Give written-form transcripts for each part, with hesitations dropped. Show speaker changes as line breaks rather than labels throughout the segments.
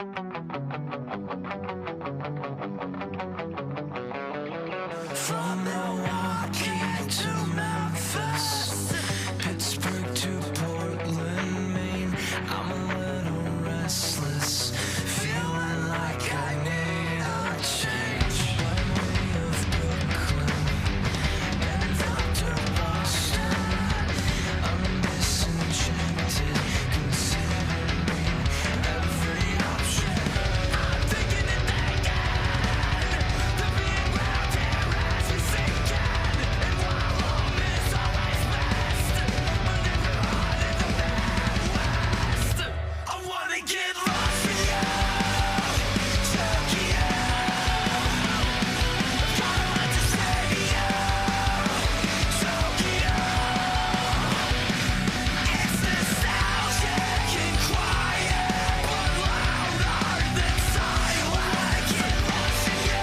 From Milwaukee to Memphis, Pittsburgh to Portland, Maine, I'm a little restless, feeling like I need a change. By way of Brooklyn and Dr. Boston, I'm disenchanted, considering every option. I'm thinking and thinking, the being ground here as we sink in, and while home is always best, my neighborhood in the Midwest, I wanna get lost in you, Tokyo. Got a lot to say to you, Tokyo. It's nostalgic and quiet, but louder than silent. Get lost in you,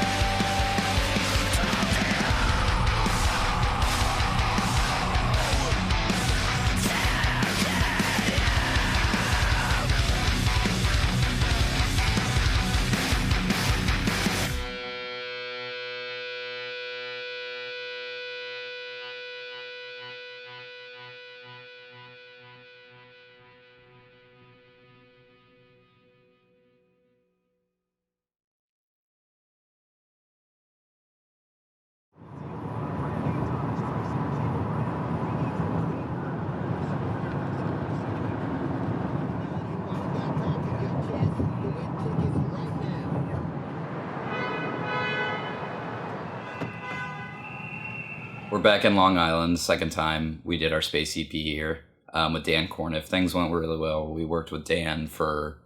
We're back in Long Island, second time we did our Space EP here with Dan Corniff. Things went really well. We worked with Dan for,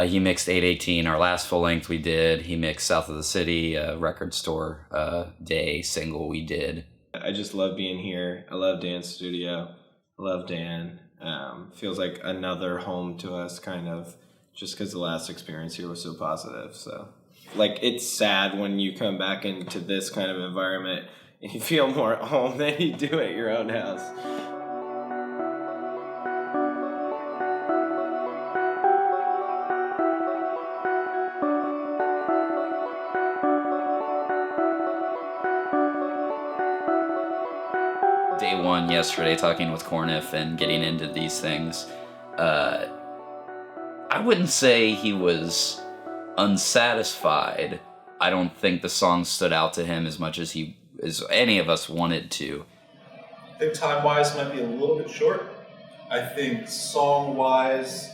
he mixed 818, our last full length we did. He mixed South of the City, record store day single we did.
I just love being here. I love Dan's studio. I love Dan. Feels like another home to us, kind of, just because the last experience here was so positive. So, like, it's sad when you come back into this kind of environment and you feel more at home than you do at your own house.
Day one yesterday, talking with Corniff and getting into these things, I wouldn't say he was unsatisfied. I don't think the song stood out to him as much as any of us wanted to.
I think time-wise might be a little bit short. I think song-wise,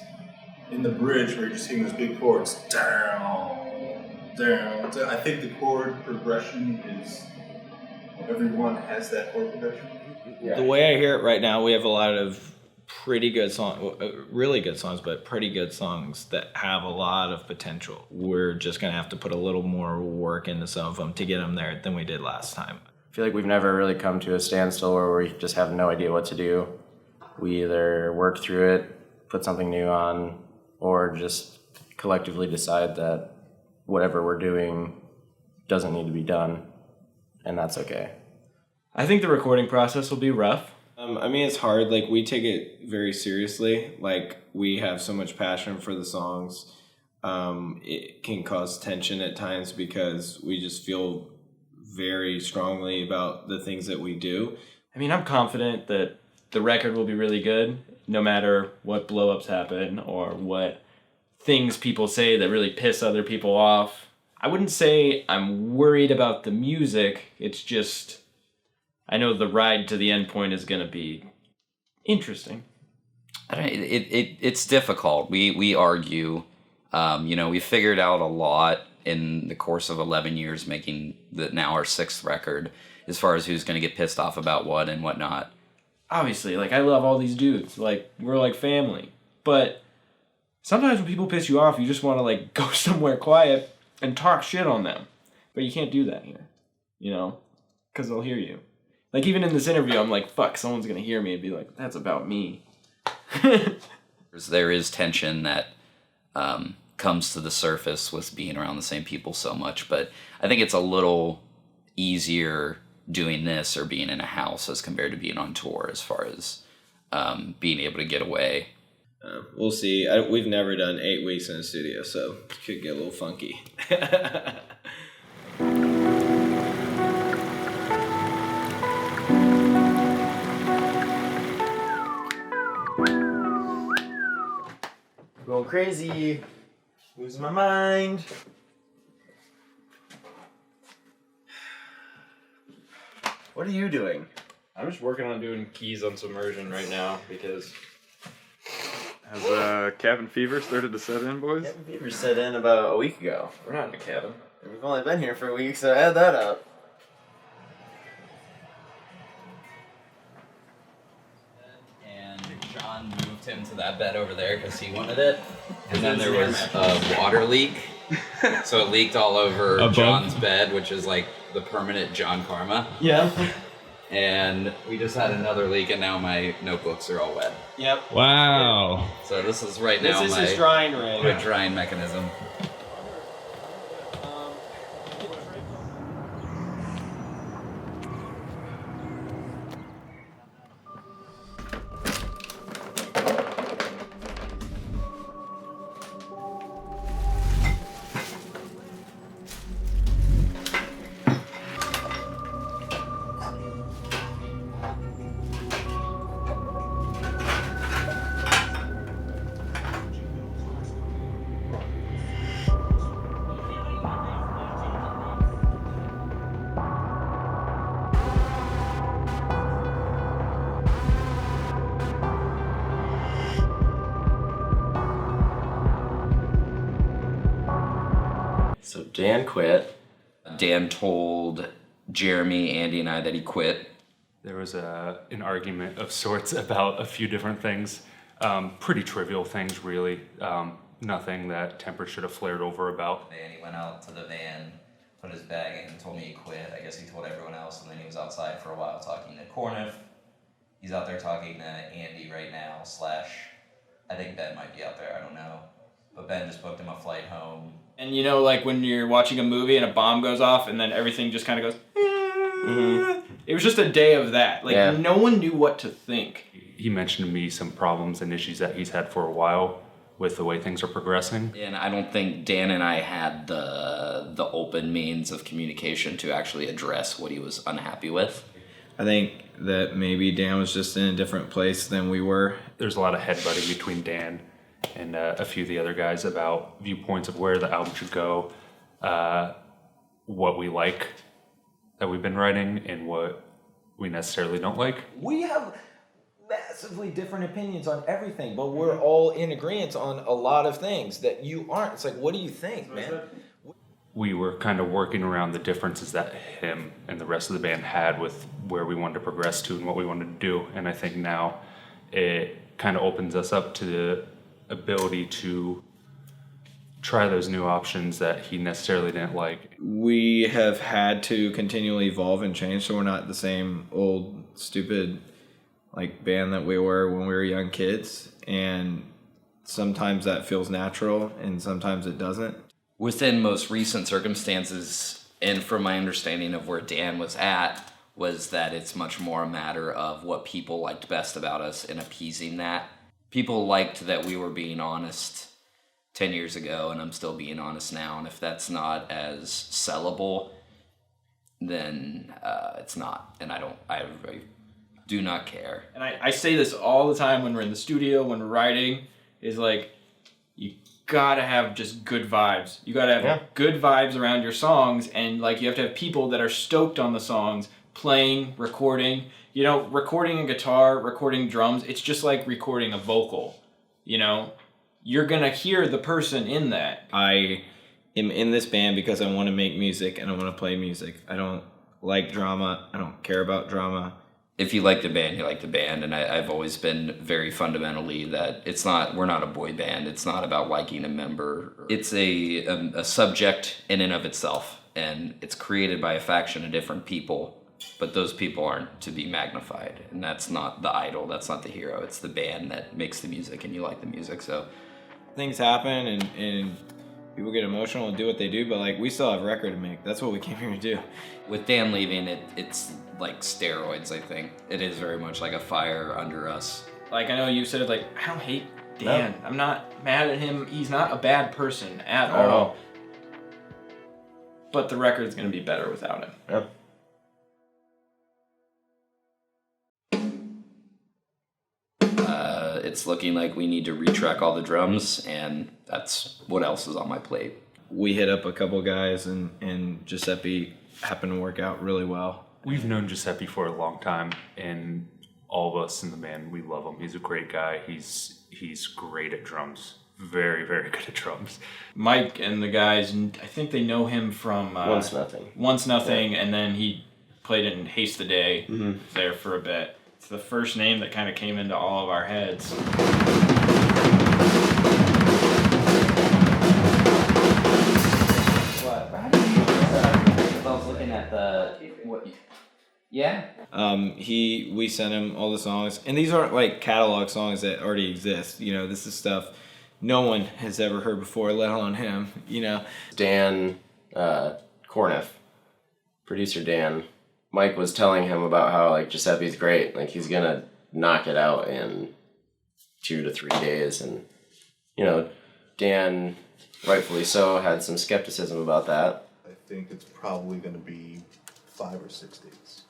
in the bridge where you're just seeing those big chords, down, down, down. I think the chord progression is, everyone has that chord progression.
The way I hear it right now, we have a lot of pretty good songs, really good songs, but pretty good songs that have a lot of potential. We're just going to have to put a little more work into some of them to get them there than we did last time.
I feel like we've never really come to a standstill where we just have no idea what to do. We either work through it, put something new on, or just collectively decide that whatever we're doing doesn't need to be done, and that's okay.
I think the recording process will be rough.
I mean, it's hard. Like, we take it very seriously. Like, we have so much passion for the songs. It can cause tension at times because we just feel very strongly about the things that we do.
I mean, I'm confident that the record will be really good, no matter what blow-ups happen or what things people say that really piss other people off. I wouldn't say I'm worried about the music. It's just, I know the ride to the end point is going to be interesting.
It's difficult. We argue. We figured out a lot in the course of 11 years making now our sixth record as far as who's going to get pissed off about what and whatnot.
Obviously, like, I love all these dudes. Like, we're like family. But sometimes when people piss you off, you just want to, like, go somewhere quiet and talk shit on them. But you can't do that here, because they'll hear you. Like, even in this interview, I'm like, fuck, someone's going to hear me and be like, that's about me.
There is tension that comes to the surface with being around the same people so much, but I think it's a little easier doing this or being in a house as compared to being on tour as far as being able to get away.
We'll see. We've never done 8 weeks in a studio, so it could get a little funky.
Going crazy. Losing my mind. What are you doing?
I'm just working on doing keys on submersion right now because
Has cabin fever started to set in, boys?
Cabin fever set in about a week ago.
we're not in a cabin.
We've only been here for a week, so add that up.
And John moved him to that bed over there because he wanted it. And then there was a water leak. So it leaked all over
Above?
John's bed, which is like the permanent John karma.
Yeah.
And we just had another leak, and now my notebooks are all wet.
Yep.
Wow.
So this is right now
This is
my
his drying rig.
my drying mechanism.
So Dan quit.
Dan told Jeremy, Andy, and I that he quit.
There was an argument of sorts about a few different things. Pretty trivial things, really. Nothing that Temper should have flared over about.
And he went out to the van, put his bag in, and told me he quit. I guess he told everyone else, and then he was outside for a while talking to Corniff. He's out there talking to Andy right now, / I think Ben might be out there, I don't know. But Ben just booked him a flight home.
And you know, like when you're watching a movie and a bomb goes off and then everything just kind of goes. It was just a day of that. Like no one knew what to think.
He mentioned to me some problems and issues that he's had for a while with the way things are progressing.
And I don't think Dan and I had the open means of communication to actually address what he was unhappy with.
I think that maybe Dan was just in a different place than we were.
There's a lot of headbutting between Dan and a few of the other guys about viewpoints of where the album should go, what we like that we've been writing, and what we necessarily don't like.
We have massively different opinions on everything, but we're all in agreement on a lot of things that you aren't. It's like, what do you think, man?
We were kind of working around the differences that him and the rest of the band had with where we wanted to progress to and what we wanted to do. And I think now it kind of opens us up to the ability to try those new options that he necessarily didn't like.
We have had to continually evolve and change, so we're not the same old, stupid band that we were when we were young kids. And sometimes that feels natural, and sometimes it doesn't.
Within most recent circumstances, and from my understanding of where Dan was at, was that it's much more a matter of what people liked best about us and appeasing that. People liked that we were being honest 10 years ago, and I'm still being honest now, and if that's not as sellable, then it's not, and I do not care.
And I say this all the time when we're in the studio, when we're writing, is like, you gotta have just good vibes. You gotta have good vibes around your songs, and like you have to have people that are stoked on the songs, playing, recording. You know, recording a guitar, recording drums, it's just like recording a vocal. You know, you're gonna hear the person in that.
I am in this band because I want to make music and I want to play music. I don't like drama. I don't care about drama.
If you like the band, you like the band, and I've always been very fundamentally that we're not a boy band. It's not about liking a member. It's a subject in and of itself, and it's created by a faction of different people, but those people aren't to be magnified, and that's not the idol, that's not the hero. It's the band that makes the music, and you like the music, so.
Things happen, and people get emotional and do what they do, but we still have a record to make. That's what we came here to do.
With Dan leaving, it's like steroids, I think. It is very much like a fire under us.
Like, I know you said, like, I don't hate Dan. I'm not mad at him. He's not a bad person at
Not at
all.
all.
But the record's gonna be better without him.
Yep.
It's looking like we need to retrack all the drums, and that's what else is on my plate.
We hit up a couple guys, and Giuseppe happened to work out really well.
We've known Giuseppe for a long time, and all of us in the band, we love him. He's a great guy. He's great at drums. Very, very good at drums.
Mike and the guys, I think they know him from
Once Nothing.
Once Nothing, and then he played in Haste the Day
Mm-hmm.
there for a bit. It's the first name that kind of came into all of our heads.
What? I was looking at the what? Yeah.
We sent him all the songs, and these aren't like catalog songs that already exist. You know, this is stuff no one has ever heard before, let alone him. You know,
Dan Corniff, producer Dan, Mike was telling him about how like Giuseppe's great, like he's gonna knock it out in 2 to 3 days, and you know, Dan, rightfully so, had some skepticism about that.
I think it's probably going to be 5 or 6 days.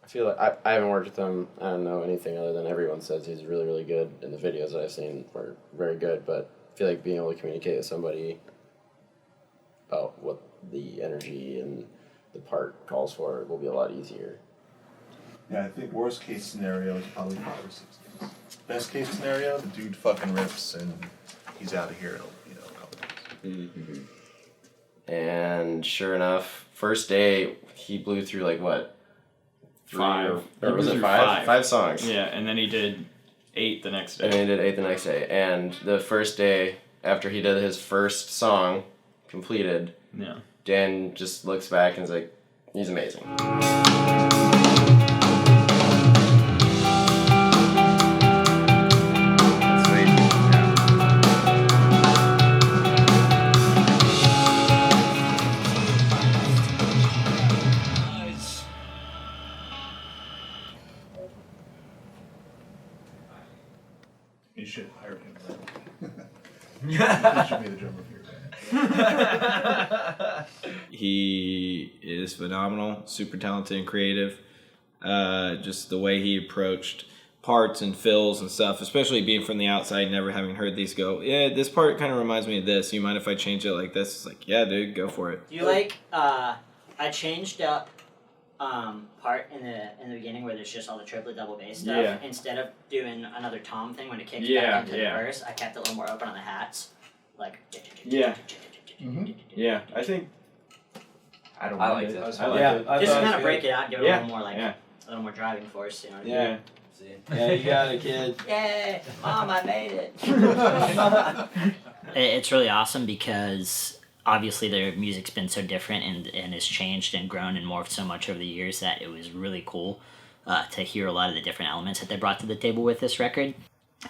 I feel like I haven't worked with him. I don't know anything other than everyone says he's really, really good, and the videos that I've seen were very good, but I feel like being able to communicate with somebody about what the energy and the part calls for will be a lot easier.
Yeah, I think worst case scenario is probably 5 or 6 days. Best case scenario, the dude fucking rips and he's out of here in a couple days.
Mm-hmm. And sure enough, first day he blew through like what?
5.
Or was
He
it
blew
5? 5 songs.
Yeah, and then he did 8 the next day.
And then he did 8 the next day. And the first day after he did his first song completed,
Yeah.
Dan just looks back and is like, he's amazing.
Sweet. Yeah.
You should hire him. He should be the drummer for your band.
he is phenomenal, super talented and creative. Just the way he approached parts and fills and stuff, especially being from the outside, never having heard these go, yeah, this part kind of reminds me of this. You mind if I change it like this? It's like, yeah, dude, go for it.
Do you like, I changed up part in the beginning where there's just all the triplet double bass stuff.
Yeah.
Instead of doing another tom thing when it kicks
Yeah,
back into
yeah.
the verse, I kept it a little more open on the hats. Like,
Yeah. Yeah, I think. I don't
I
know.
liked it.
I like
Yeah,
it.
I
just to
thought
kind
it
of
was
break
good.
it out, give it a
Yeah.
little more like
Yeah.
a little more driving force. You know what I mean?
Yeah. Yeah, you got it, kid.
Yay! Mom, I made it.
It's really awesome because obviously their music's been so different and has changed and grown and morphed so much over the years that it was really cool to hear a lot of the different elements that they brought to the table with this record.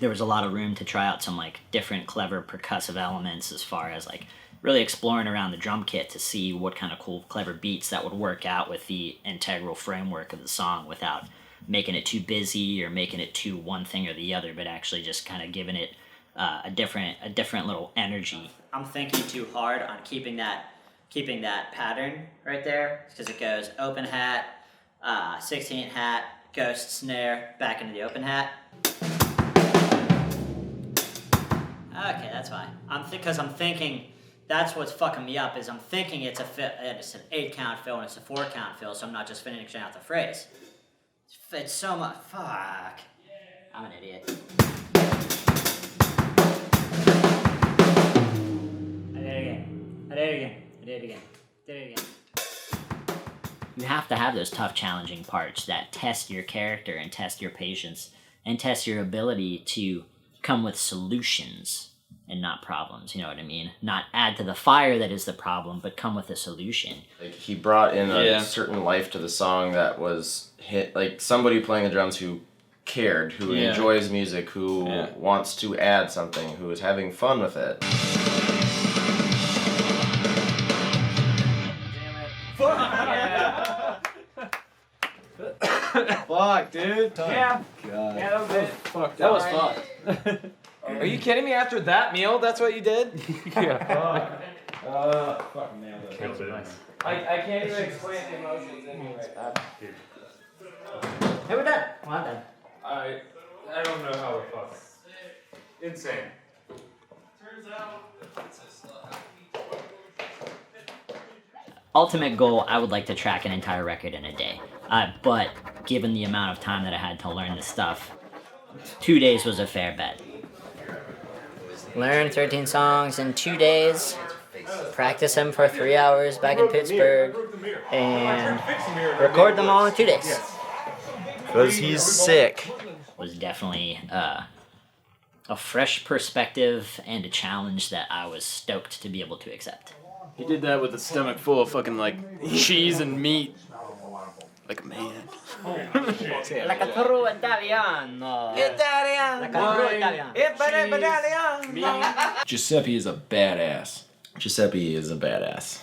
There was a lot of room to try out some like different clever percussive elements as far as like really exploring around the drum kit to see what kind of cool clever beats that would work out with the integral framework of the song without making it too busy or making it too one thing or the other, but actually just kind of giving it a different little energy.
I'm thinking too hard on keeping that pattern right there because it goes open hat, 16th hat, ghost snare, back into the open hat. Okay, that's fine. Because I'm thinking that's what's fucking me up is I'm thinking it's an 8 count fill and it's a 4 count fill, so I'm not just finishing out the phrase. It's so much. Fuck. I'm an idiot. I did it again.
You have to have those tough, challenging parts that test your character and test your patience and test your ability to come with solutions and not problems, you know what I mean? Not add to the fire that is the problem, but come with a solution.
Like he brought in a
Yeah.
certain life to the song that was hit, like somebody playing the drums who cared, who
Yeah.
enjoys music, who
Yeah.
wants to add something, who is having fun with it.
Fuck, dude.
Yeah.
God.
Yeah, that was it.
Fuck, that was fun. Are you kidding me? After that meal, that's what you did?
Yeah.
Fucking nailed it.
Killed it.
I can't even explain the emotions in me right now.
Hey, we're done. Well, I'm done.
I don't know how the fuck. Insane.
Ultimate goal, I would like to track an entire record in a day. But given the amount of time that I had to learn this stuff, 2 days was a fair bet.
Learn 13 songs in 2 days, practice them for 3 hours back in Pittsburgh, and record them all in 2 days.
Because he's sick.
Was definitely a fresh perspective and a challenge that I was stoked to be able to accept.
He did that with a stomach full of fucking like cheese and meat. Like a man.
Like a true Italiano.
Italiano.
Like a true Italiano.
Giuseppe is a badass.
Giuseppe is a badass.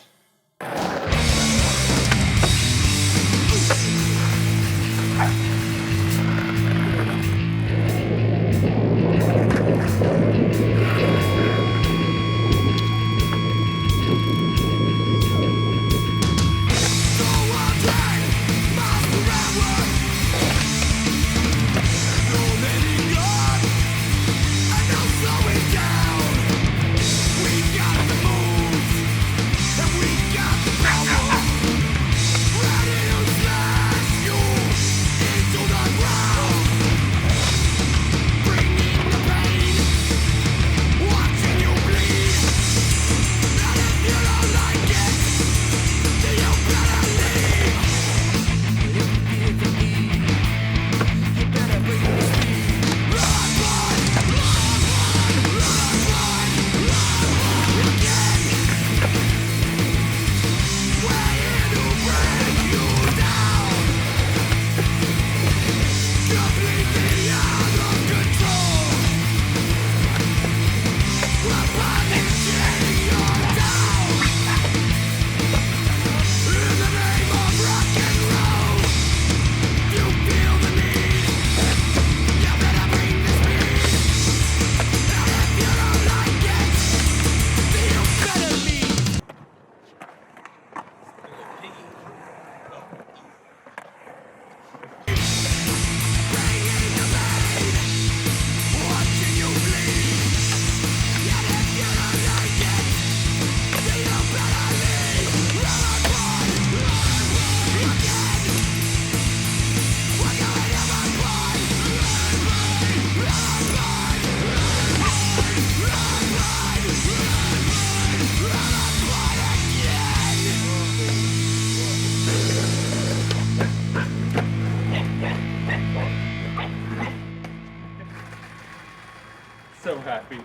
So happy.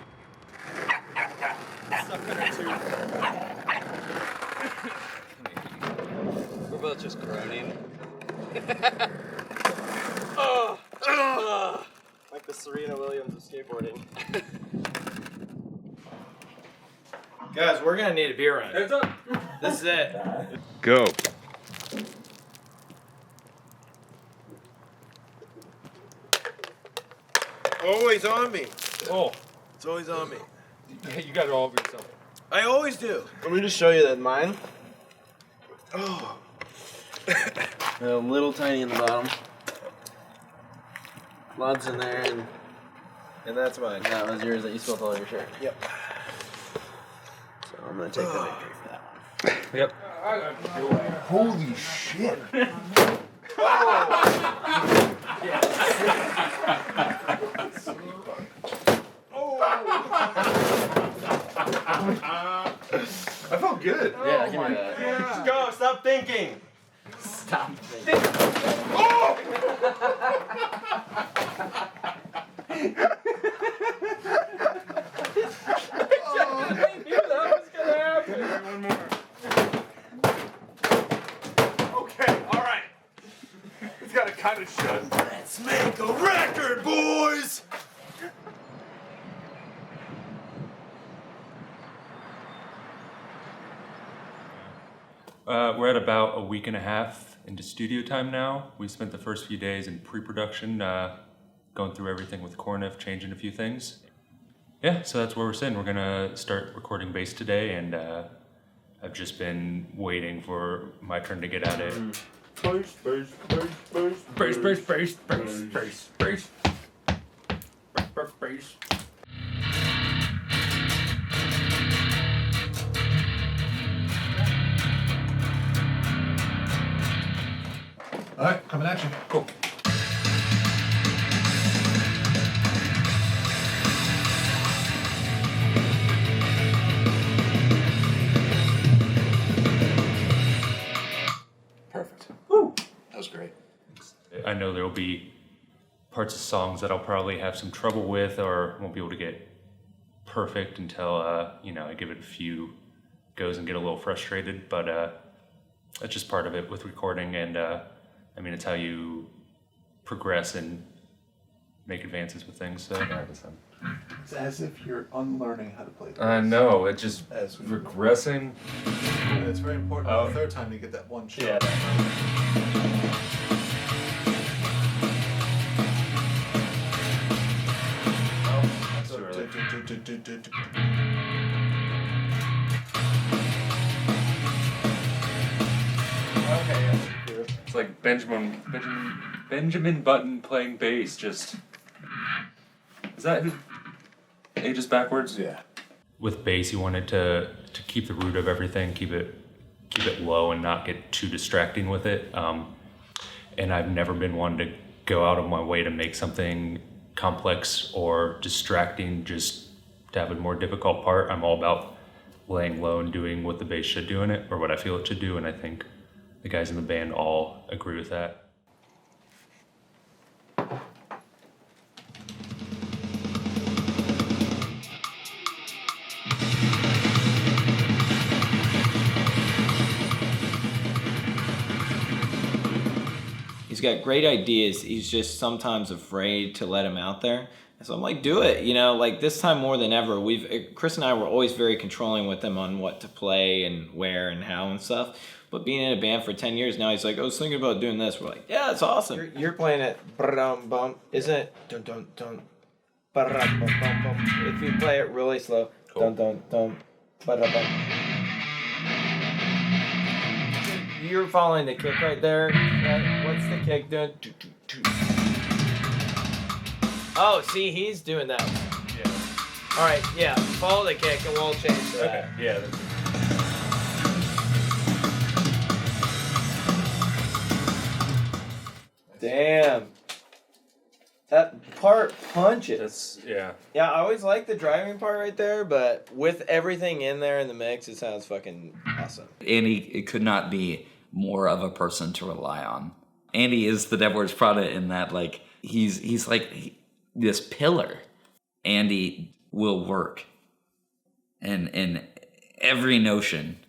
We're both just groaning.
Like the Serena Williams of skateboarding.
Guys, we're gonna need a beer run.
Heads up.
This is it.
Go.
Always on me.
Oh.
It's always on me.
You got it all over yourself.
I always do.
Let me just show you that mine.
Oh.
A little tiny in the bottom. Lots in there,
And that's mine.
that was yours that you spilled all over your shirt.
Yep.
So I'm gonna take the victory for that one.
Yep.
Holy shit. I felt good.
Yeah, give me that.
Let's go. Stop thinking.
Stop thinking.
Okay, all right. It's got to kind of shut.
Let's make a record, boys.
We're at about a week and a half into studio time now. We spent the first few days in pre-production, going through everything with Corniff, changing a few things. yeah, so that's where we're sitting. We're gonna start recording bass today, and I've just been waiting for my turn to get at it.
Bass, bass, bass, bass,
Bass, bass, bass, bass, bass, bass. Bass.
All right, coming at you.
Cool.
Perfect. Woo! That was great.
I know there will be parts of songs that I'll probably have some trouble with or won't be able to get perfect until, I give it a few goes and get a little frustrated. But that's just part of it with recording. And, it's how you progress and make advances with things. So.
It's as if you're unlearning how to play.
I know, it's just regressing.
And it's very important the third time you get that one shot.
Yeah.
That's too early.
Okay.
It's like Benjamin Button playing bass. Just is that who ages backwards?
Yeah.
With bass, you wanted to keep the root of everything, keep it low, and not get too distracting with it. And I've never been one to go out of my way to make something complex or distracting just to have a more difficult part. I'm all about laying low and doing what the bass should do in it, or what I feel it should do, and I think the guys in the band all agree with that.
He's got great ideas. He's just sometimes afraid to let him out there. So I'm like, do it. Like this time more than ever, Chris and I were always very controlling with him on what to play and where and how and stuff. But being in a band for 10 years now, he's like, I was thinking about doing this. We're like, yeah, it's awesome.
You're playing it, bum, isn't it? Dun dun dun, bum bum. If you play it really slow, dun dun dun, bum. You're following the kick right there. Right? What's the kick doing? Oh, see, he's doing that.
Yeah.
All right, yeah. Follow the kick, and we'll change to that.
Okay. Yeah.
Damn. That part punches.
Yeah.
Yeah, I always like the driving part right there, but with everything in there in the mix, it sounds fucking awesome.
Andy, it could not be more of a person to rely on. Andy is the Devil Wears Prada in that, like, he's like this pillar. Andy will work in every notion,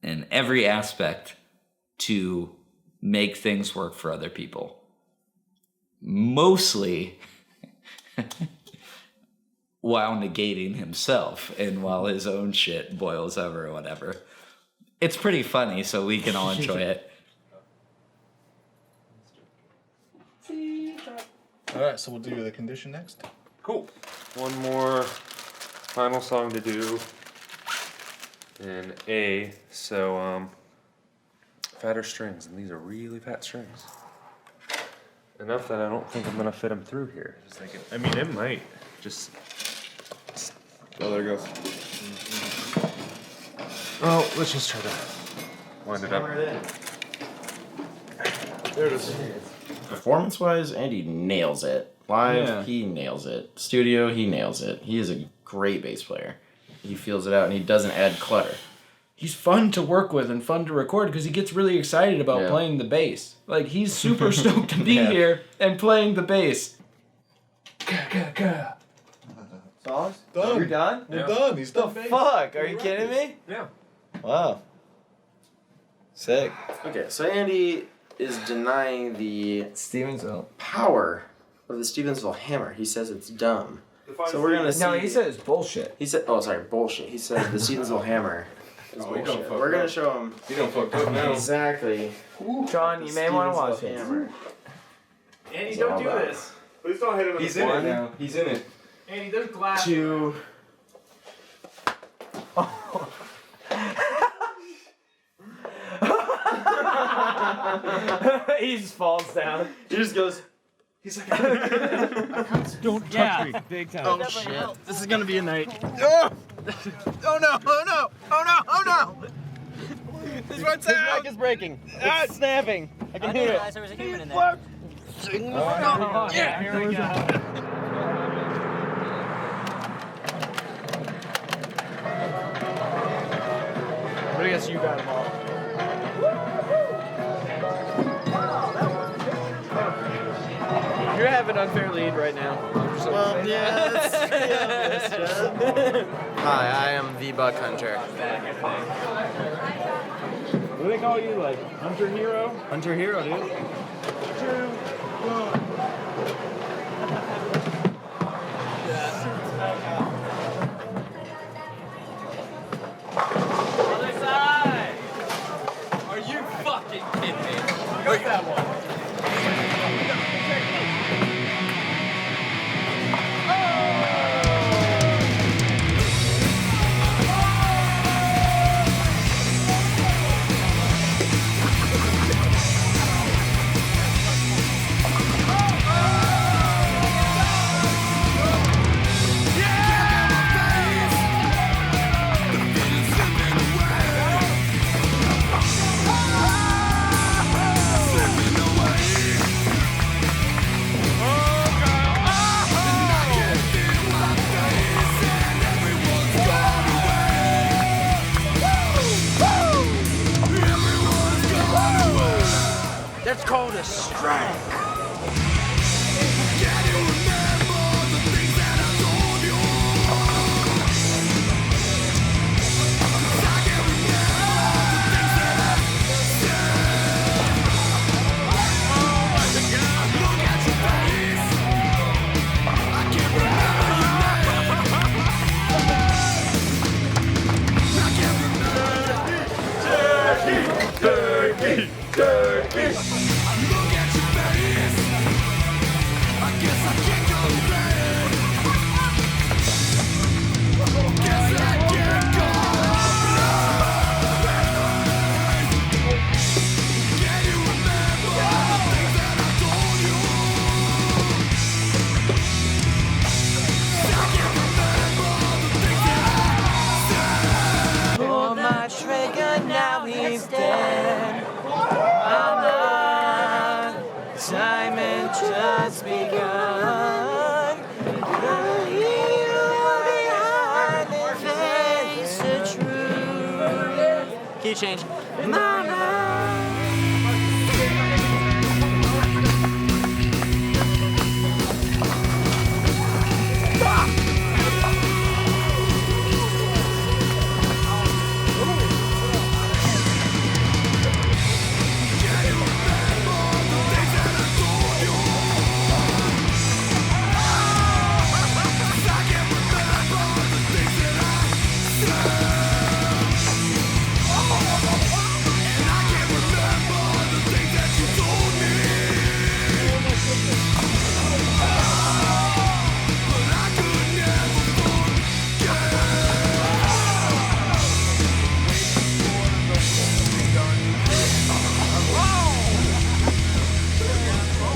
in every aspect to make things work for other people. Mostly while negating himself and while his own shit boils over or whatever. It's pretty funny, so we can all enjoy it.
All right, so we'll do the condition next.
Cool. One more final song to do in A. So, fatter strings, and these are really fat strings. Enough that I don't think I'm gonna fit them through here. Just thinking. I mean, it might just.
Oh, there it goes.
Oh, let's just try to wind it up.
There it is. Performance-wise, Andy nails it. Live, he nails it. Studio, he nails it. He is a great bass player. He feels it out, and he doesn't add clutter.
He's fun to work with and fun to record because he gets really excited about playing the bass. Like, he's super stoked to be here and playing the bass.
Songs?
Done.
You're done?
We're done. He's done.
The fuck? Are you kidding me?
Yeah.
Wow. Sick. Okay, so Andy is denying the
Stevensville
power of the Stevensville hammer. He says it's dumb. So we're gonna see.
No, he said it's bullshit.
He said, bullshit. He said the Stevensville hammer is bullshit. We're gonna show him.
You don't fuck up now.
Exactly.
John, you may want to watch it.
Hammer.
Andy, don't do this.
Please don't hit him in
He's
the
in
foot.
it now. He's in it.
Andy, there's glass.
2.
He just falls down.
He just goes.
He's like,
Don't touch me. Big time.
Oh shit! This is gonna be a night. Oh! Oh no! Oh no! Oh no! Oh no! This one's out. His mic is breaking. It's snapping. I can hear it.
realize there was a human in there.
Yeah, here we go.
But I guess you got them all. You have an unfair lead right now. Well, yes. Hi, I am the Buck Hunter.
What do they call you? Like Hunter Hero?
Hunter Hero, dude.
2, 1.
Other side! Are you fucking kidding me?
Got that one. That's called a strike.
Pull my trigger, now he's dead. I'm on. Time had just begun. The hero behind the face of truth.
Key change.
Mama.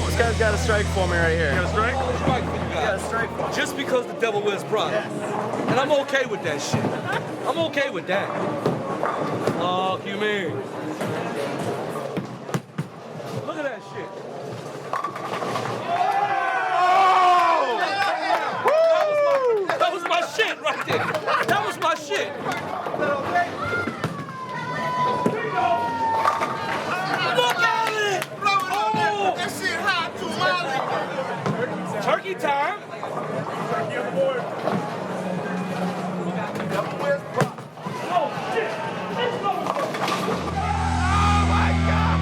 This guy's got a strike for me right here.
You got a strike? Strike for you guys.
A strike for me.
Just because the devil wears Prada. And I'm okay with that shit. I'm okay with that. Fuck you mean? Look at that shit. Oh! That was my shit right there. That was my shit. Look at it! Oh! That shit hot tamale. Turkey time. Turkey on board. Oh shit! It's going. Oh my god!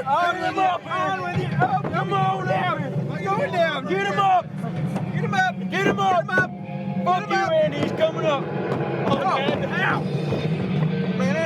On him up! On with you! Up! Come on down! Go down! Get him up! Get him up! Get him up! Fuck you, Andy! He's coming up! Okay. Ow! Man,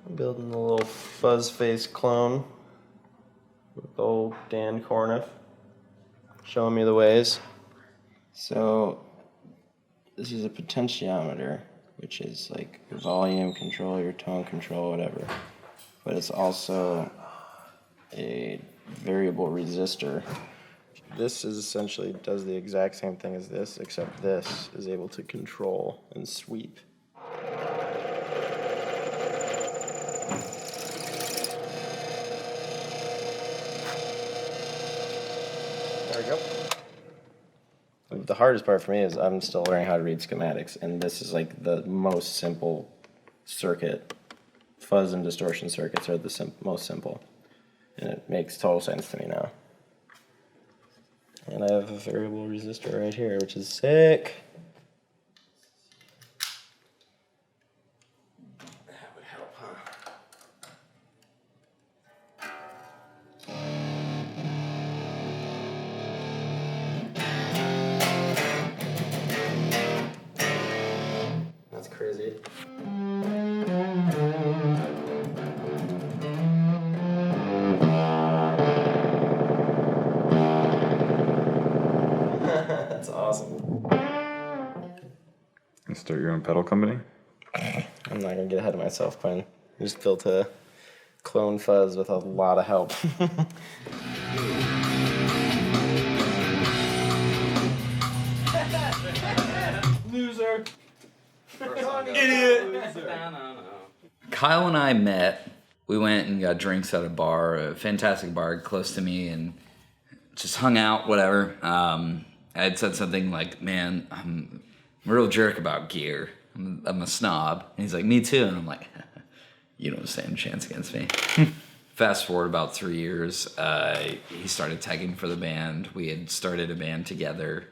I'm building a little fuzz face clone with old Dan Corniff showing me the ways. So this is a potentiometer, which is like your volume control, your tone control, whatever. But it's also a variable resistor. This is essentially does the exact same thing as this, except this is able to control and sweep. There we go. The hardest part for me is I'm still learning how to read schematics, and this is like the most simple circuit. Fuzz and distortion circuits are the most simple, and it makes total sense to me now. And I have a variable resistor right here, which is sick. That would help, huh? That's crazy. That's awesome.
You start your own pedal company?
I'm not gonna get ahead of myself, Quinn. I just built a clone fuzz with a lot of help.
Loser.
Idiot. Kyle and I met. We went and got drinks at a bar, a fantastic bar close to me, and just hung out, whatever. I had said something like, man, I'm a real jerk about gear. I'm a snob. And he's like, me too. And I'm like, you don't stand a chance against me. Fast forward about 3 years, he started tagging for the band. We had started a band together.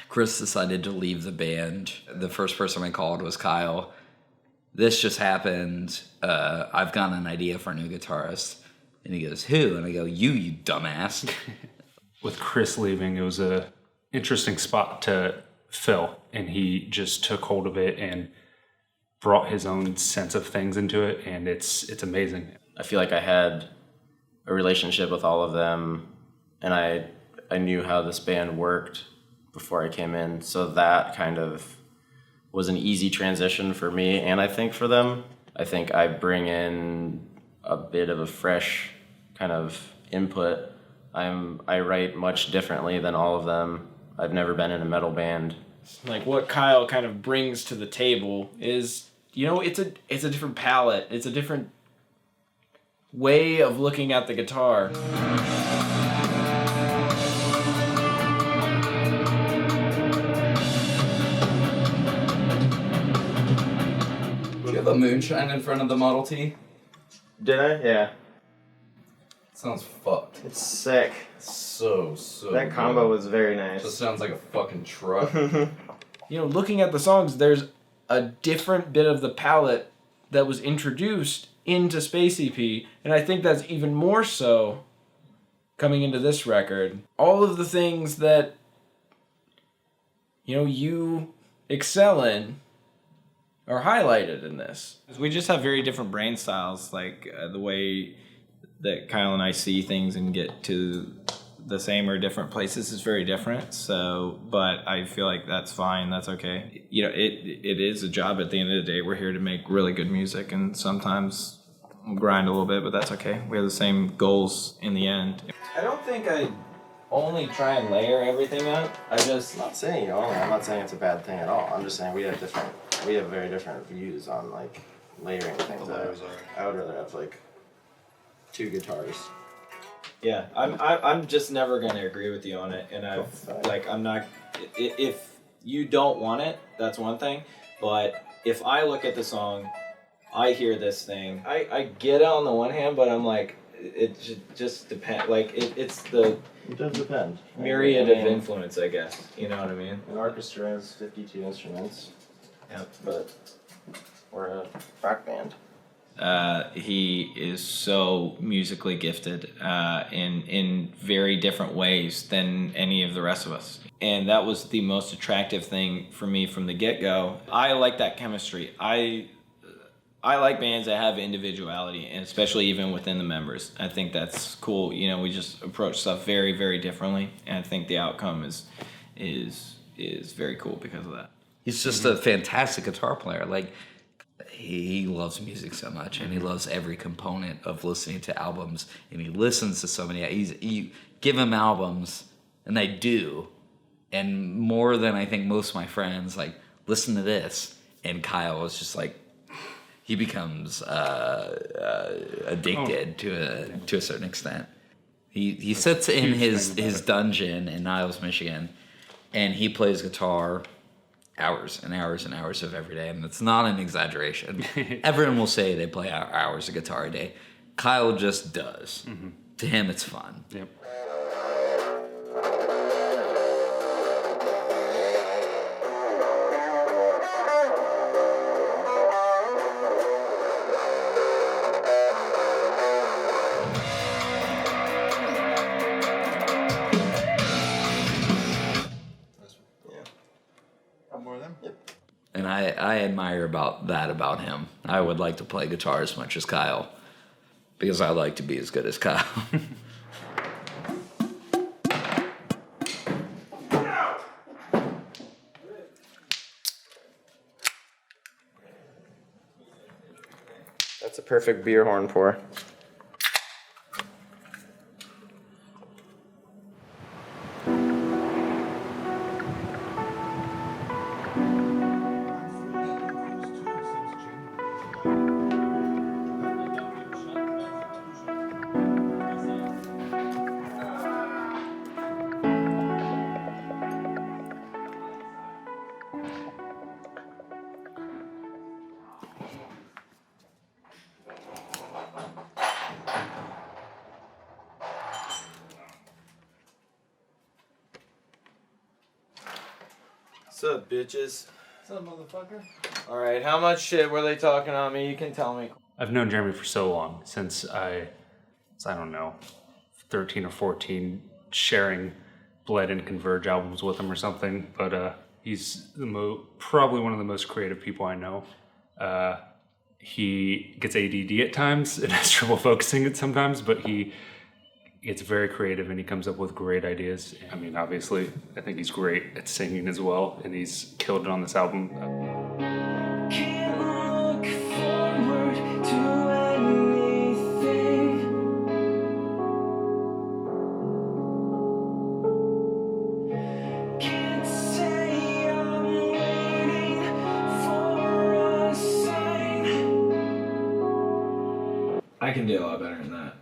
Chris decided to leave the band. The first person I called was Kyle. This just happened. I've got an idea for a new guitarist. And he goes, who? And I go, you dumbass.
With Chris leaving, it was a interesting spot to fill, and he just took hold of it and brought his own sense of things into it, and it's amazing.
I feel like I had a relationship with all of them, and I knew how this band worked before I came in, so that kind of was an easy transition for me, and I think for them. I think I bring in a bit of a fresh kind of input. I write much differently than all of them. I've never been in a metal band.
Like what Kyle kind of brings to the table is, you know, it's a different palette. It's a different way of looking at the guitar.
Do you have a moonshine in front of the Model T?
Did I? Yeah.
Sounds fucked.
It's sick.
So
that combo was very nice.
Just sounds like a fucking truck.
You know, looking at the songs, there's a different bit of the palette that was introduced into Space EP, and I think that's even more so coming into this record. All of the things that, you know, you excel in are highlighted in this.
We just have very different brain styles, like the way that Kyle and I see things and get to the same or different places is very different. So, but I feel like that's fine. That's okay. You know, it is a job at the end of the day. We're here to make really good music, and sometimes we'll grind a little bit, but that's okay. We have the same goals in the end. I don't think I only try and layer everything up. I'm not saying you only. I'm not saying it's a bad thing at all. I'm just saying we have very different views on like layering things out. I would rather have like 2 guitars. Yeah, I'm just never gonna agree with you on it, and I'm not. If you don't want it, that's one thing. But if I look at the song, I hear this thing. I get it on the one hand, but I'm like, it just depends. Like it's the. It does depend. Myriad of influence, I guess. You know what I mean? An orchestra has 52 instruments. Yep. But we're a rock band. He is so musically gifted in very different ways than any of the rest of us. And that was the most attractive thing for me from the get-go. I like that chemistry. I like bands that have individuality, and especially even within the members. I think that's cool. You know, we just approach stuff very, very differently, and I think the outcome is very cool because of that.
He's just a fantastic guitar player. Like, he loves music so much, and he loves every component of listening to albums, and he listens to so many. You give him albums, and they do, and more than I think most of my friends, like, listen to this, and Kyle is just like, he becomes addicted to a certain extent. He sits in his dungeon in Niles, Michigan, and he plays guitar hours and hours and hours of every day, and it's not an exaggeration. Everyone will say they play hours of guitar a day. Kyle just does. Mm-hmm. To him, it's fun.
Yep.
And I admire about him. I would like to play guitar as much as Kyle, because I like to be as good as Kyle.
That's a perfect beer horn pour.
What's up, bitches? What's up, motherfucker? Alright, how much shit were they talking on me? You can tell me.
I've known Jeremy for so long, since I don't know, 13 or 14, sharing Bled and Converge albums with him or something. But he's probably one of the most creative people I know. He gets ADD at times and has trouble focusing it sometimes, but he gets very creative and he comes up with great ideas. I mean, obviously, I think he's great at singing as well, and he's killed it on this album.
Can't look forward to anything. Can't say I'm waiting for a sign.
I can do a lot better than that.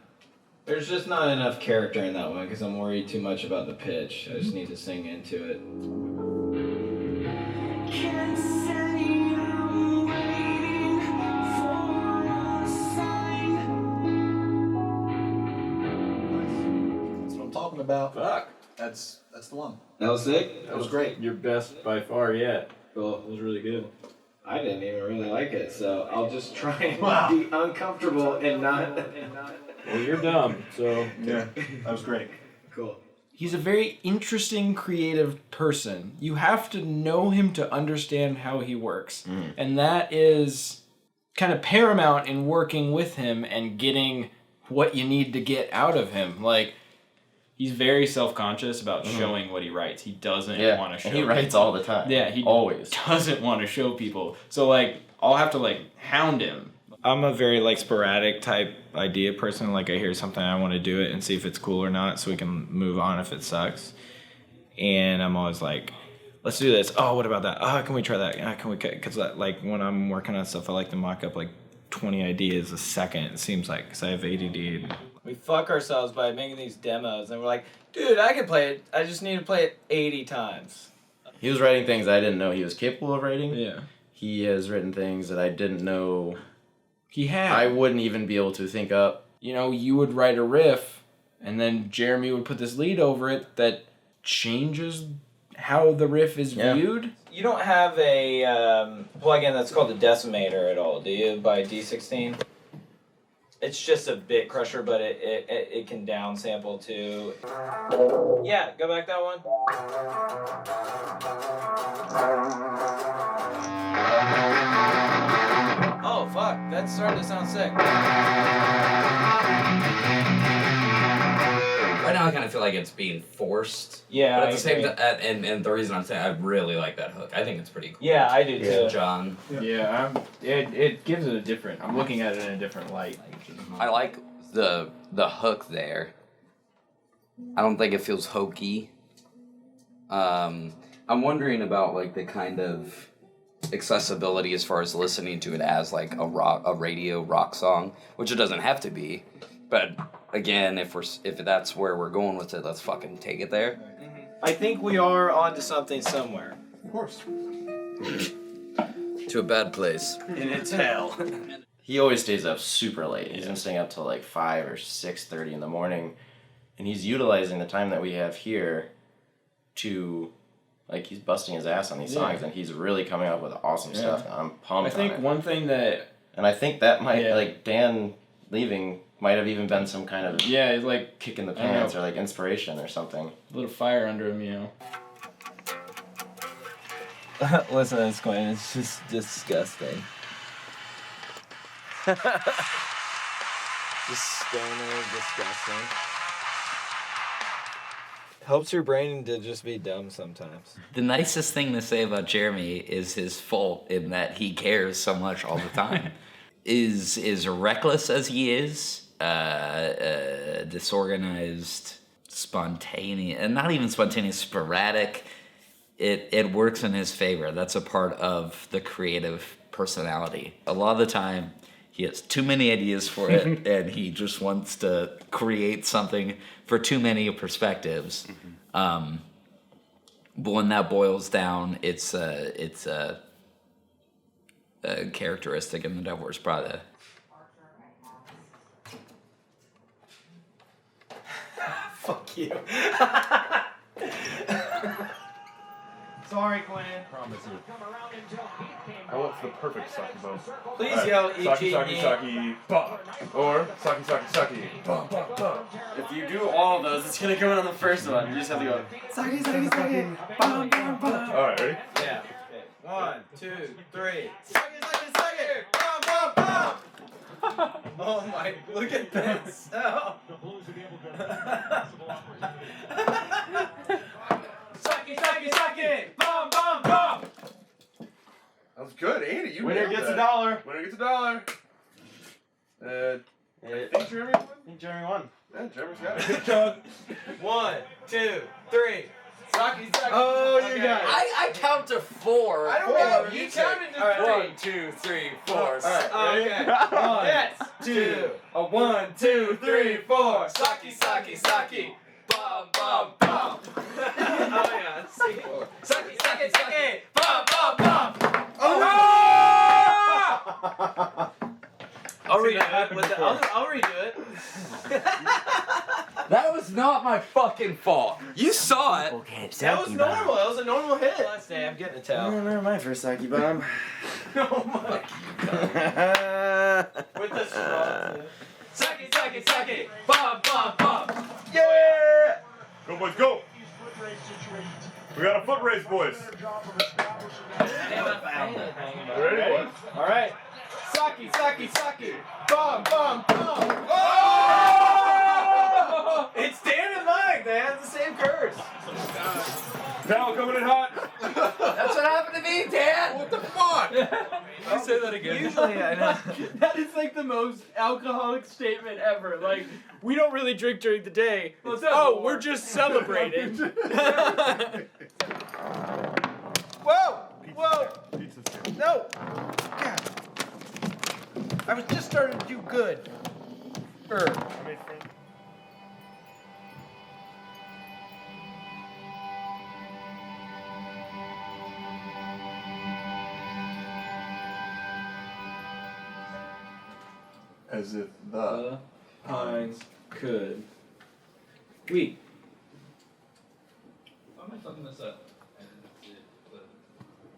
There's just not enough character in that one because I'm worried too much about the pitch. I just need to sing into it.
Can't say I'm waiting for a sign.
That's what I'm talking about. Fuck. That's the one.
That was sick?
That was great.
Your best by far yet.
Cool. It was really good.
I didn't even really like it, so I'll just try and be uncomfortable and not.
Well, you're dumb, so.
Yeah, that was great.
Cool.
He's a very interesting, creative person. You have to know him to understand how he works.
Mm.
And that is kind of paramount in working with him and getting what you need to get out of him. Like, he's very self-conscious about showing what he writes. He doesn't want to show
and he writes all the time.
Yeah, he
always
doesn't want to show people. So, like, I'll have to, like, hound him.
I'm a very like sporadic type idea person. Like I hear something, I want to do it and see if it's cool or not, so we can move on if it sucks. And I'm always like, let's do this. Oh, what about that? Oh, can we try that? Can we? Because like when I'm working on stuff, I like to mock up like 20 ideas a second. It seems like because I have ADD. We fuck ourselves by making these demos, and we're like, dude, I can play it. I just need to play it 80 times.
He was writing things I didn't know he was capable of writing.
Yeah.
He has written things that I didn't know
he had.
I wouldn't even be able to think up.
You know, you would write a riff, and then Jeremy would put this lead over it that changes how the riff is viewed.
You don't have a plugin that's called the Decimator at all, do you? By D16. It's just a bit crusher, but it can downsample too. Yeah, go back that one.
Oh, fuck. That's starting to sound sick.
Right now, I kind of feel like it's being forced.
Yeah,
But at
I
the same
agree.
time, and the reason I'm saying I really like that hook. I think it's pretty cool.
Yeah, I do too.
John.
Yeah, it gives it a different. I'm looking at it in a different light.
I like the hook there. I don't think it feels hokey. I'm wondering about like the kind of accessibility as far as listening to it as like a radio rock song, which it doesn't have to be. But again, if that's where we're going with it, let's fucking take it there.
I think we are onto something somewhere.
Of course.
To a bad place.
And it's hell.
He always stays up super late. He's been staying up till like 5 or 6:30 in the morning, and he's utilizing the time that we have here to, like, he's busting his ass on these songs, and he's really coming up with awesome stuff. And I'm pumped.
I think
on it.
one thing that,
and I think that might like Dan leaving might have even been some kind of
like
kick in the pants or like inspiration or something.
A little fire under him, you know.
Listen to this, Quinn. It's just disgusting. Just stoner, disgusting. Helps your brain to just be dumb sometimes.
The nicest thing to say about Jeremy is his fault in that he cares so much all the time. is reckless as he is, disorganized, spontaneous, and not even spontaneous, sporadic. It works in his favor. That's a part of the creative personality. A lot of the time, he has too many ideas for it, and he just wants to create something for too many perspectives. But when that boils down, it's a characteristic in The Devil Wears Prada.
Fuck you. Sorry, Quinn.
Promise you. I want the perfect sake bomb.
Please yell
Sake, sake, sake, bomb. Or sake, sake, sake, bomb, bomb, bomb.
If you do all of those, it's gonna come in on the first one. You just have to go sake, sake, sake, bomb, bomb, bomb.
All right, ready?
Yeah. Okay. 1, 2, 3. Sake, sake, sake, bomb, bomb, bomb. Oh my! Look at this. Oh. Sake, sake, sake, bomb, bomb, bomb.
That was good, Andy. You
Winner
nailed
gets
that.
$1.
Winner gets $1. I think Jeremy won.
I think Jeremy won.
Yeah, Jeremy's got it.
1, 2, 3. Sake, sake.
Oh, you got it.
I count to 4.
I don't know. You counted to 3.
1, 2, 3, 4.
All right. Okay. 1,
Yes.
2. 1, 2, 3, 4. Sake, sake, sake. Bomb, bomb, bomb. Oh yeah. Sake, sake, sake. Bomb, bomb, bomb. Oh no! I'll redo it. I'll redo it.
That was not my fucking fault. You saw it.
That was normal. That was a normal hit. Let's say I'm getting a towel.
Never mind for a sake bomb.
Oh my god. With the straw. Sake, sake, sake. Bomb, bomb, bomb.
Yeah! Go, boys, go! We got a foot race, boys. Ready, boys?
All right. Sake, sake, sake. Bomb, bomb, bomb. Oh! It's Dan and Mike. They have the same curse.
Now coming in hot.
That's what happened to me, Dan.
What the fuck?
I'll say that again.
Usually, I know.
That is like the most alcoholic statement ever. Like, we don't really drink during the day. Oh, we're just celebrating.
Whoa! Whoa! No! God. I was just starting to do good.
As if the
Pines could. We.
Why am I fucking this up?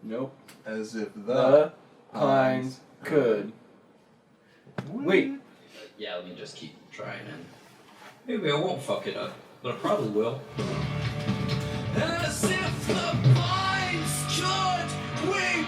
Nope.
As if
The Pines could. Wait.
Yeah, let me just keep trying and maybe I won't fuck it up, but I probably will.
As if the pines could weep.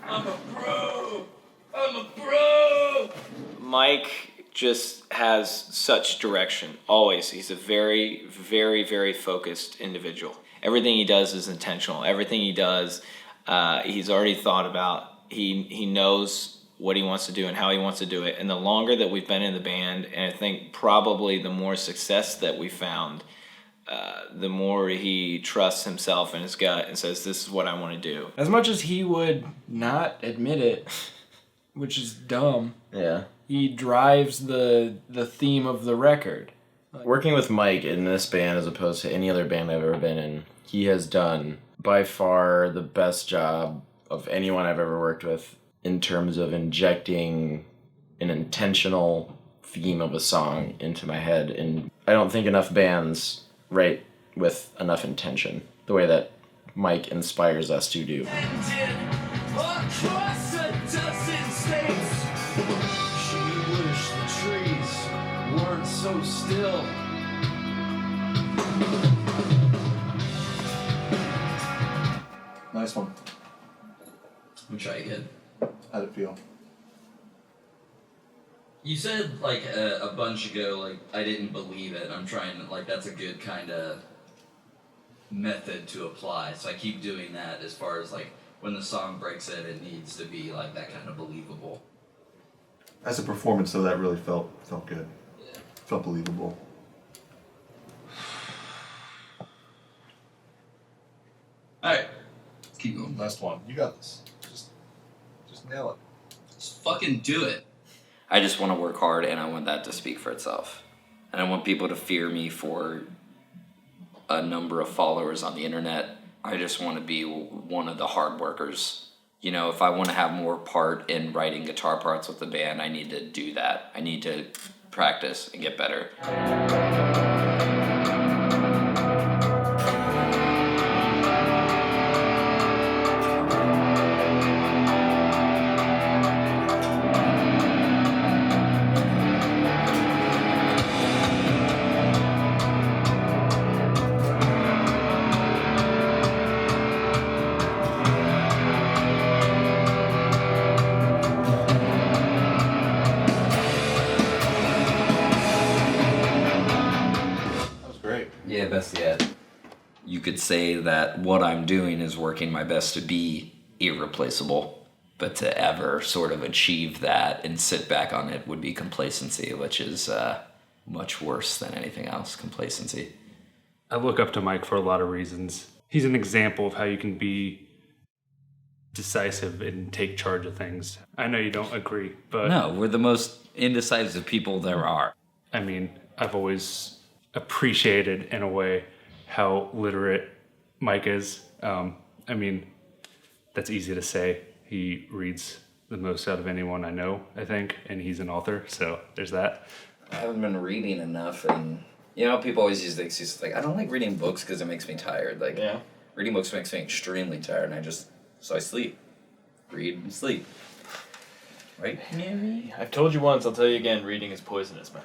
I'm a pro. I'm a pro.
Mike just has such direction. Always. He's a very, very, very focused individual. Everything he does is intentional. Everything he does, he's already thought about. He knows what he wants to do and how he wants to do it. And the longer that we've been in the band, and I think probably the more success that we found, the more he trusts himself and his gut and says, this is what I want to do.
As much as he would not admit it, which is dumb,
Yeah.
he drives the theme of the record.
Working with Mike in this band as opposed to any other band I've ever been in, he has done by far the best job of anyone I've ever worked with in terms of injecting an intentional theme of a song into my head. And I don't think enough bands write with enough intention, the way that Mike inspires us to do.
Across a dozen states, she wished the trees weren't so still.
Nice one.
I'm try again.
How'd it feel?
You said like a bunch ago, like I didn't believe it. I'm trying to, like, that's a good kind of method to apply. So I keep doing that as far as like when the song breaks in, it needs to be like that kind of believable.
As a performance, though, that really felt good.
Yeah.
Felt believable.
All right, let's keep going.
Last one. You got this. Just nail it.
Just fucking do it. I just want to work hard, and I want that to speak for itself. And I want people to fear me for a number of followers on the internet. I just want to be one of the hard workers. You know, if I want to have more part in writing guitar parts with the band, I need to do that. I need to practice and get better. Yeah, best yet. You could say that what I'm doing is working my best to be irreplaceable, but to ever sort of achieve that and sit back on it would be complacency, which is much worse than anything else, complacency.
I look up to Mike for a lot of reasons. He's an example of how you can be decisive and take charge of things. I know you don't agree, but...
No, we're the most indecisive people there are.
I mean, I've always appreciated, in a way, how literate Mike is. I mean, that's easy to say. He reads the most out of anyone I know, I think, and he's an author, so there's that.
I haven't been reading enough, and you know, people always use the excuse like, I don't like reading books because it makes me tired. Like, yeah. Reading books makes me extremely tired, and so I sleep. Read and sleep. Right, Mary?
I've told you once, I'll tell you again, reading is poisonous, man.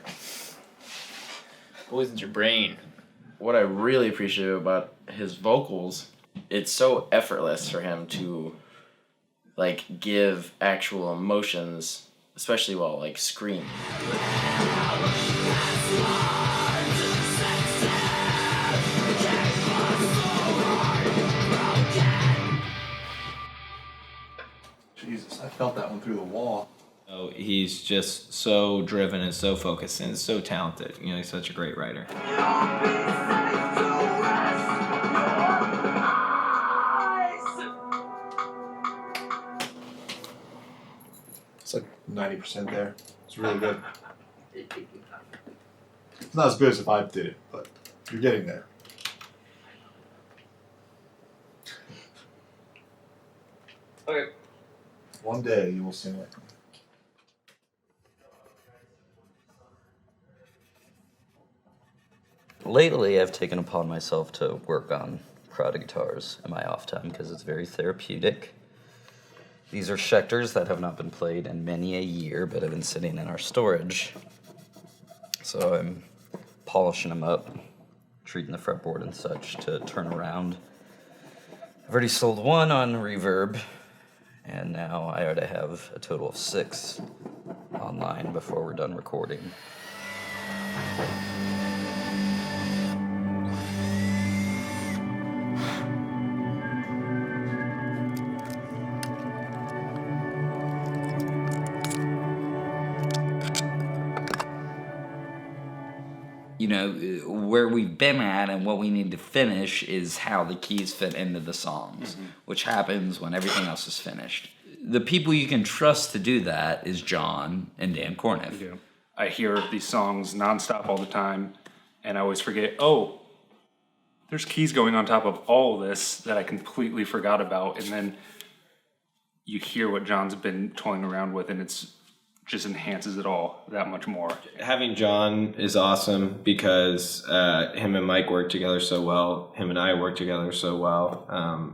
Poisons your brain.
What I really appreciate about his vocals, it's so effortless for him to like give actual emotions, especially while like screaming.
Jesus, I felt that one through the wall.
Oh, he's just so driven and so focused and so talented. You know, he's such a great writer.
It's like 90% there. It's really good. It's not as good as if I did it, but you're getting there.
Okay.
One day you will sing it.
Lately, I've taken upon myself to work on Prada guitars in my off time because it's very therapeutic. These are Schecters that have not been played in many a year, but have been sitting in our storage. So I'm polishing them up, treating the fretboard and such to turn around. I've already sold 1 on Reverb, and now I ought to have a total of 6 online before we're done recording. You know, where we've been at and what we need to finish is how the keys fit into the songs, which happens when everything else is finished. The people you can trust to do that is John and Dan Corniff.
Yeah. I hear these songs nonstop all the time, and I always forget, oh, there's keys going on top of all this that I completely forgot about, and then you hear what John's been toying around with, and it's just enhances it all that much more.
Having John is awesome because him and Mike work together so well. Him and I work together so well.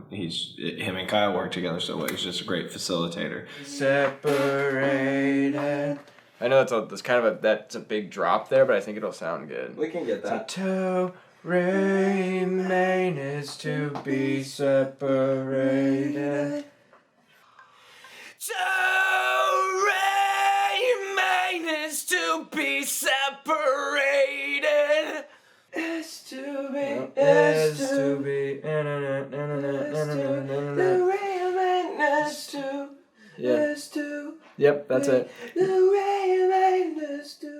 Him and Kyle work together so well. He's just a great facilitator.
Separated. I know that's kind of that's a big drop there, but I think it'll sound good.
We can get that.
To remain is to be separated.
To be separated is to be
Yep, that's it.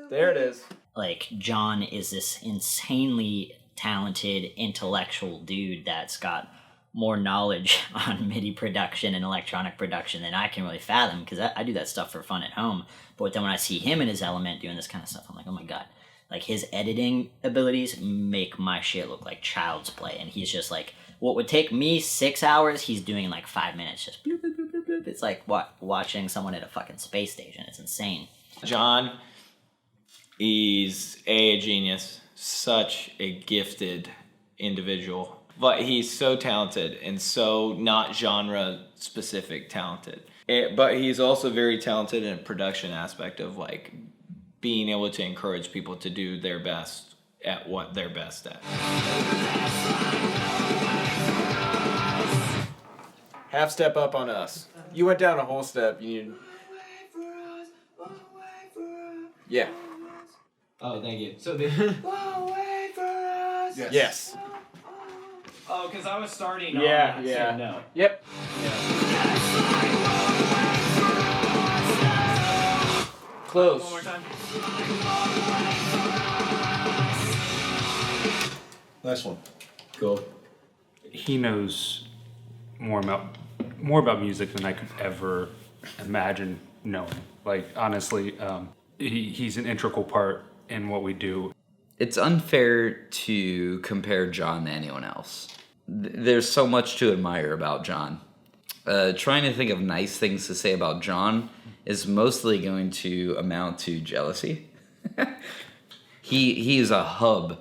There it is.
Like, John is this insanely talented, intellectual dude that's got more knowledge on MIDI production and electronic production than I can really fathom, because I do that stuff for fun at home. But then when I see him in his element doing this kind of stuff, I'm like, oh my god. Like, his editing abilities make my shit look like child's play. And he's just like, what would take me 6 hours, he's doing in like 5 minutes. Just bloop, bloop, bloop, bloop, bloop. It's like watching someone at a fucking space station. It's insane.
John, he's a genius. Such a gifted individual. But he's so talented and so not genre-specific talented. But he's also very talented in production aspect of like being able to encourage people to do their best at what they're best at.
Half step up on us. You went down a whole step. You need. Yeah.
Oh, thank you. So the
Yes.
Oh, because I was starting
Yeah,
on that
yeah.
same note.
Yep. Close.
One more time.
Nice one.
Cool.
He knows more about music than I could ever imagine knowing. Like, honestly, he's an integral part in what we do.
It's unfair to compare John to anyone else. There's so much to admire about John. Trying to think of nice things to say about John is mostly going to amount to jealousy. He is a hub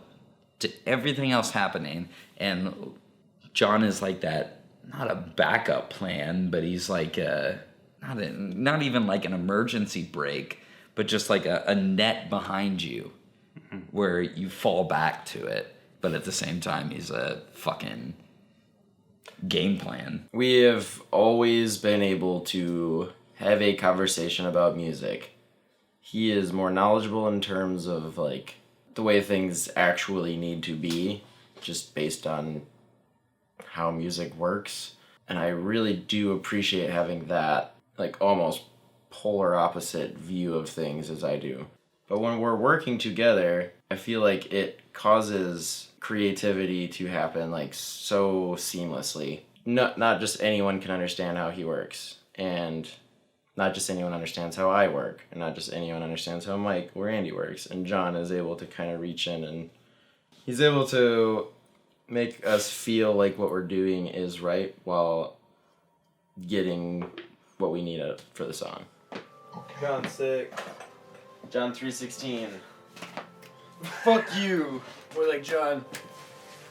to everything else happening, and John is like that, not a backup plan, but he's like not even like an emergency brake, but just like a net behind you where you fall back to it, but at the same time he's a fucking game plan.
We have always been able to have a conversation about music. He is more knowledgeable in terms of like the way things actually need to be, just based on how music works. And I really do appreciate having that like almost polar opposite view of things as I do. But when we're working together, I feel like it causes creativity to happen like so seamlessly. Not just anyone can understand how he works, and not just anyone understands how I work, and not just anyone understands how Mike or Andy works. And John is able to kind of reach in, and he's able to make us feel like what we're doing is right while getting what we need for the song.
John sick. John 3:16. Fuck you. We're like John.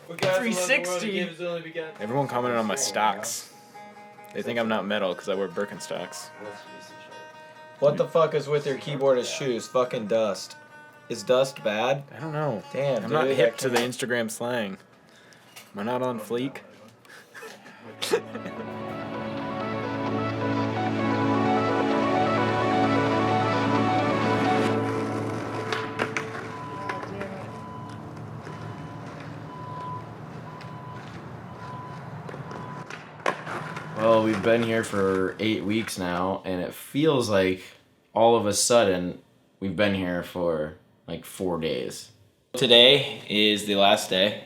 360. Everyone commented on my stocks. They think I'm not metal because I wear Birkenstocks.
What the fuck is with your keyboardist shoes? Fucking dust. Is dust bad?
I don't know.
Damn,
I'm not
dude,
hip
I
to the
can't-
Instagram slang. Am I not on fleek?
Well, we've been here for 8 weeks now, and it feels like all of a sudden we've been here for like 4 days.
Today is the last day.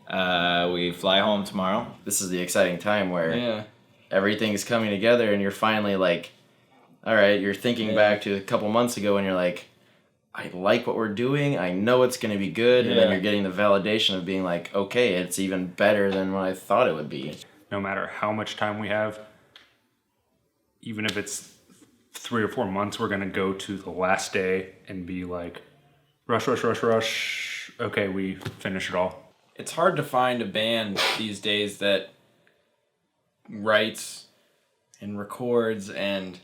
We fly home tomorrow.
This is the exciting time where
Yeah.
everything's coming together, and you're finally like, all right, you're thinking back to a couple months ago, and you're like, I like what we're doing. I know it's going to be good. And then
Yeah.
you're getting the validation of being like, okay, it's even better than what I thought it would be.
No matter how much time we have, even if it's 3 or 4 months, we're gonna go to the last day and be like, rush, rush, rush, rush. Okay, we finish it all.
It's hard to find a band these days that writes and records and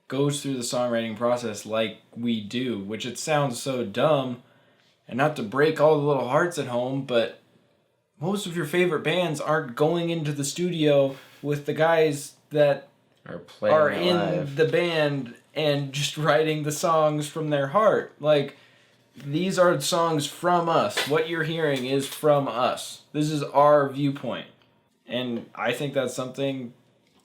goes through the songwriting process like we do, which it sounds so dumb, and not to break all the little hearts at home, but most of your favorite bands aren't going into the studio with the guys that are in
live.
the band and just writing the songs from their heart. Like, these are songs from us. What you're hearing is from us. This is our viewpoint. And I think that's something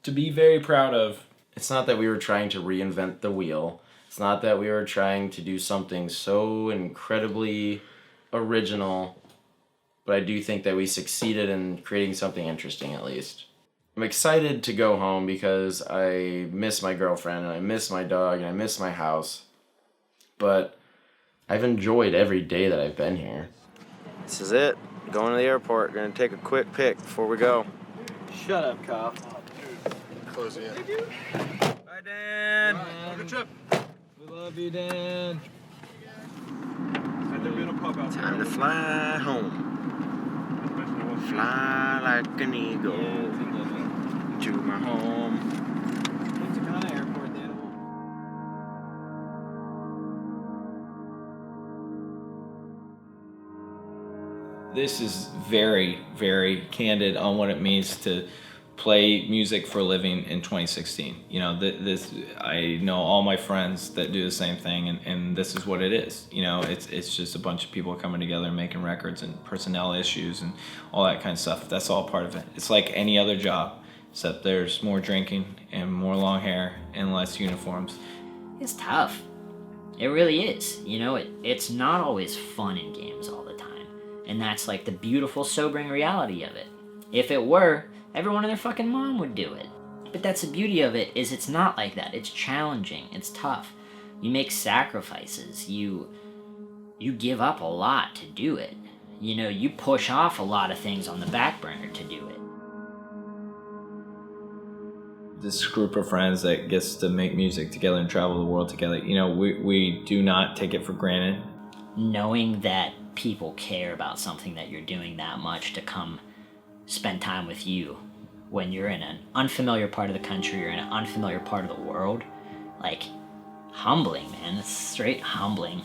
to be very proud of.
It's not that we were trying to reinvent the wheel. It's not that we were trying to do something so incredibly original, but I do think that we succeeded in creating something interesting at least. I'm excited to go home because I miss my girlfriend and I miss my dog and I miss my house. But I've enjoyed every day that I've been here.
This is it. Going to the airport. Gonna take a quick pic before we go.
Shut up, Kyle.
Close in.
Bye, Dan. Good trip. We love you, Dan.
Time to fly home. Fly like an eagle to my home.
Airport, the animal.
This is very, very candid on what it means to play music for a living in 2016. You know, this I know all my friends that do the same thing, and this is what it is. You know, it's just a bunch of people coming together and making records and personnel issues and all that kind of stuff. That's all part of it. It's like any other job, except there's more drinking and more long hair and less uniforms.
It's tough. It really is. You know, it's not always fun in games all the time. And that's like the beautiful, sobering reality of it. If it were, everyone and their fucking mom would do it. But that's the beauty of it, is it's not like that. It's challenging. It's tough. You make sacrifices. You give up a lot to do it. You know, you push off a lot of things on the back burner to do it.
This group of friends that gets to make music together and travel the world together, you know, we do not take it for granted.
Knowing that people care about something that you're doing that much to come spend time with you when you're in an unfamiliar part of the country or in an unfamiliar part of the world, like, humbling, man. It's straight humbling.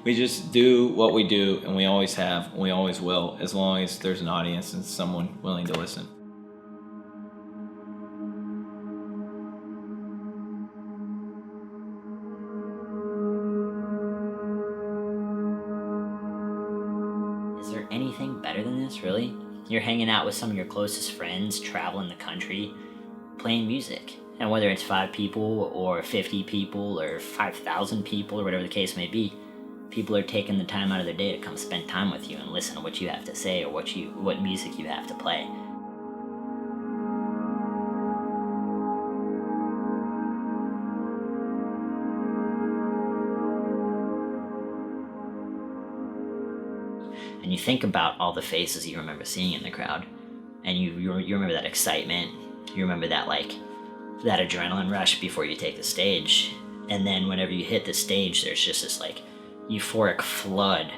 We just do what we do, and we always have, and we always will, as long as there's an audience and someone willing to listen.
Is there anything better than this, really? You're hanging out with some of your closest friends, traveling the country, playing music. And whether it's 5 people or 50 people or 5,000 people or whatever the case may be, people are taking the time out of their day to come spend time with you and listen to what you have to say or what music you have to play. And you think about all the faces you remember seeing in the crowd, and you remember that excitement, you remember that that adrenaline rush before you take the stage, and then whenever you hit the stage, there's just this euphoric flood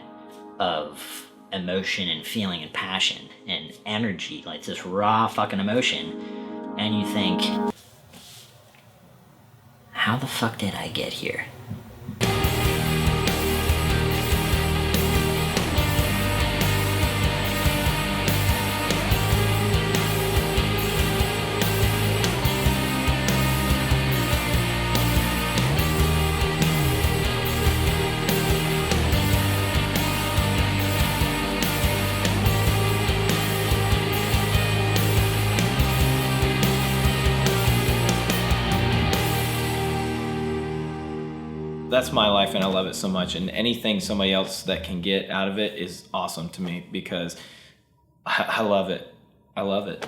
of emotion and feeling and passion and energy, like this raw fucking emotion, and you think, how the fuck did I get here?
that's my life, and I love it so much. And anything somebody else that can get out of it is awesome to me because I love it. I love it.